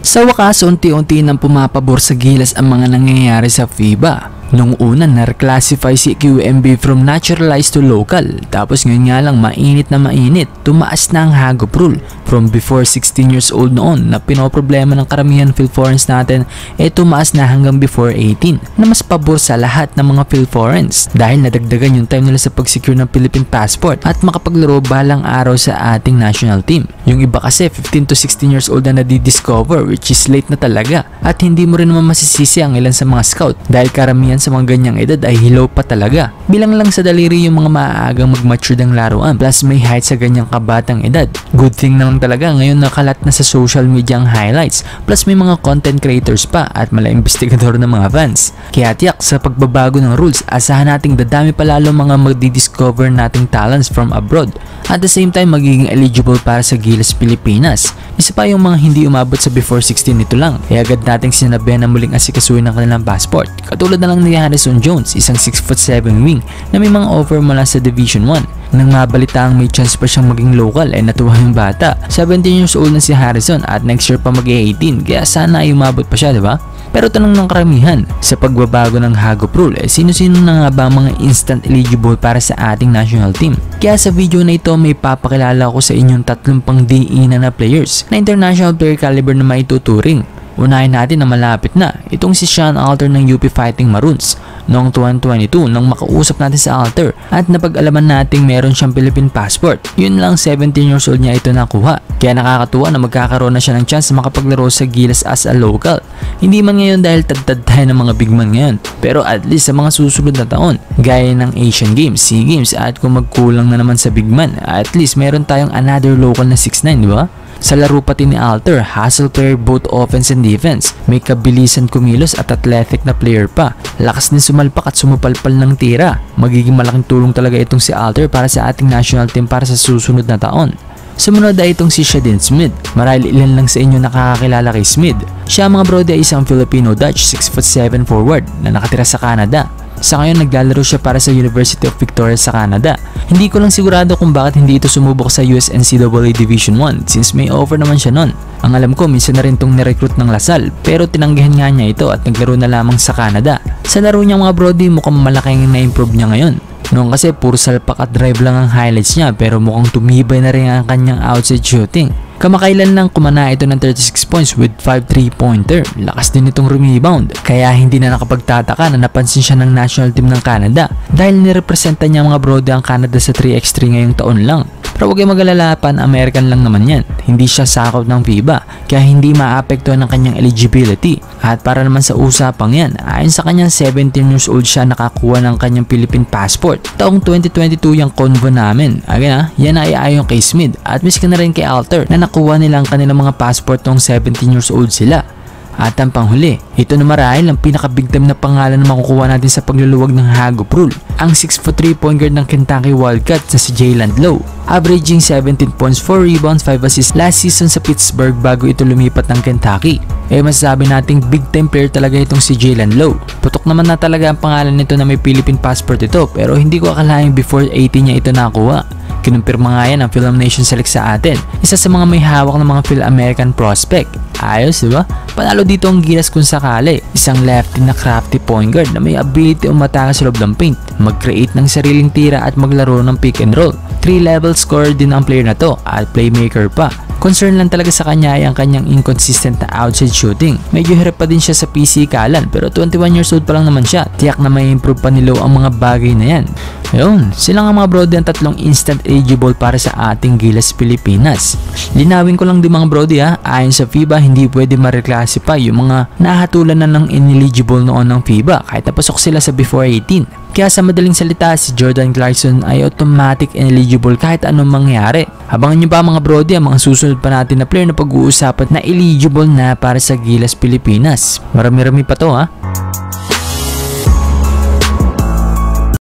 Sa wakas, unti-unti nang pumapabor sa Gilas ang mga nangyayari sa FIBA. Nung una, na-reclassify si QMB from naturalized to local. Tapos ngayon nga lang, mainit na mainit, tumaas na ang Hagop rule. From before 16 years old noon na pinoproblema ng karamihan Phil-Foreigners natin, tumaas na hanggang before 18 na mas pabor sa lahat ng mga Phil-Foreigners dahil nadagdagan yung time nila sa pag-secure ng Philippine passport at makapaglaro balang araw sa ating national team. Yung iba kasi 15 to 16 years old na nadidiscover, which is late na talaga, at hindi mo rin naman masisisi ang ilan sa mga scout dahil karamihan sa mga ganyang edad ay hilaw pa talaga. Bilang lang sa daliri yung mga maaagang mag-mature ng laruan, plus may height sa ganyang kabatang edad. Good thing naman talaga ngayon nakalat na sa social media ang highlights, plus may mga content creators pa at mala investigador ng mga fans. Kaya tiyak sa pagbabago ng rules, asahan nating dadami pa lalo mga magdi-discover nating talents from abroad. At the same time, magiging eligible para sa Gilas Pilipinas. Isa pa yung mga hindi umabot sa before 16 nito lang, kaya agad nating sinabihan na muling asikasuhin ng kanilang passport. Katulad na lang ni Harrison Jones, isang 6'7" wing na may mga offer mula sa Division 1. Nang mabalitaang may chance pa siyang maging local ay natuwa yung bata. 17 years old na si Harrison at next year pa mag-18, kaya sana ay umabot pa siya, diba? Pero tanong ng karamihan, sa pagbabago ng Hagop rule, sino-sino na nga ba mga instant eligible para sa ating national team? Kaya sa video na ito may papakilala ko sa inyong 3 pang-diinan na players na international player caliber na maituturing. Unahin natin na malapit na, itong si Sean Alter ng UP Fighting Maroons. Noong 2022, nang makausap natin sa Alter at napag-alaman nating meron siyang Philippine passport, yun lang 17 years old niya ito nakuha. Kaya nakakatuwa na magkakaroon na siya ng chance na makapaglaro sa Gilas as a local. Hindi man ngayon dahil tad-tad tayo ng mga big man ngayon, pero at least sa mga susunod na taon, gaya ng Asian Games, SEA Games, at kung magkulang na naman sa big man, at least meron tayong another local na 6'9", di ba? Sa laro pati ni Alter, hustle player both offense and defense. May kabilisan kumilos at athletic na player pa. Lakas din sumalpak at sumupalpal ng tira. Magiging malaking tulong talaga itong si Alter para sa ating national team para sa susunod na taon. Sumunod ay itong si Shaden Smith. Marahil ilan lang sa inyo nakakakilala kay Smith. Siya mga brode ay isang Filipino-Dutch 6'7" forward na nakatira sa Canada. Sa ngayon naglalaro siya para sa University of Victoria sa Canada. Hindi ko lang sigurado kung bakit hindi ito sumubok sa US NCAA Division 1 since may offer naman siya nun. Ang alam ko minsan na rin itong nirecruit ng Lasal pero tinanggihan nga niya ito at naglaro na lamang sa Canada. Sa laro niya mga brody mukhang malaking na-improve niya ngayon. Noong kasi puro salpak at drive lang ang highlights niya pero mukhang tumibay na rin ang kanyang outside shooting. Kamakailan lang kumana ito ng 36 points with 5 3-pointer. Lakas din itong rebound. Kaya hindi na nakapagtataka na napansin siya ng national team ng Canada dahil nirepresenta niya mga brode ang Canada sa 3x3 ngayong taon lang. Pero huwag kayong mag-alala, Pan-American lang naman yan. Hindi siya sakop ng FIBA kaya hindi maapektuhan ng kanyang eligibility. At para naman sa usapang yan, ayon sa kanyang 17 years old siya nakakuha ng kanyang Philippine passport. Taong 2022 yung convo namin. Again yan ay ayon kay Smith at miski na rin kay Alter na nakuha nilang kanilang mga passport noong 17 years old sila. At ang panghuli, ito na marahil ang pinaka-big time na pangalan na makukuha natin sa pagluluwag ng Hagop rule. Ang 6'3" point guard ng Kentucky Wildcats na si Jalen Lowe. Averaging 17 points, 4 rebounds, 5 assists last season sa Pittsburgh bago ito lumipat ng Kentucky. Masasabi nating big time player talaga itong si Jalen Lowe. Putok naman na talaga ang pangalan nito na may Philippine passport ito pero hindi ko akalain before 18 niya ito nakuha. Kinumpirma nga yan ang Film Nation Select sa atin. Isa sa mga may hawak ng mga Phil-American prospect. Ayos, diba? Panalo dito ang Gilas kung sakali. Isang lefty na crafty point guard na may ability umatake sa loob ng paint, mag-create ng sariling tira at maglaro ng pick and roll. 3-level scorer din ang player na to at playmaker pa. Concern lang talaga sa kanya ay ang kanyang inconsistent na outside shooting. Medyo hirap pa din siya sa pisikalan pero 21 years old pa lang naman siya. Tiyak na may improve pa nilo ang mga bagay na yan. Ayun, sila nga mga brode ang 3 instant eligible para sa ating Gilas Pilipinas. Linawin ko lang din mga brode ayon sa FIBA hindi pwede ma-reclassify yung mga nahatulan na ng ineligible noon ng FIBA kahit napasok sila sa before 18. Kaya sa madaling salita, si Jordan Clarkson ay automatic ineligible kahit anong mangyari. Abangan nyo pa mga brody ang mga susunod pa natin na player na pag-uusapan na eligible na para sa Gilas Pilipinas. Marami-rami pa to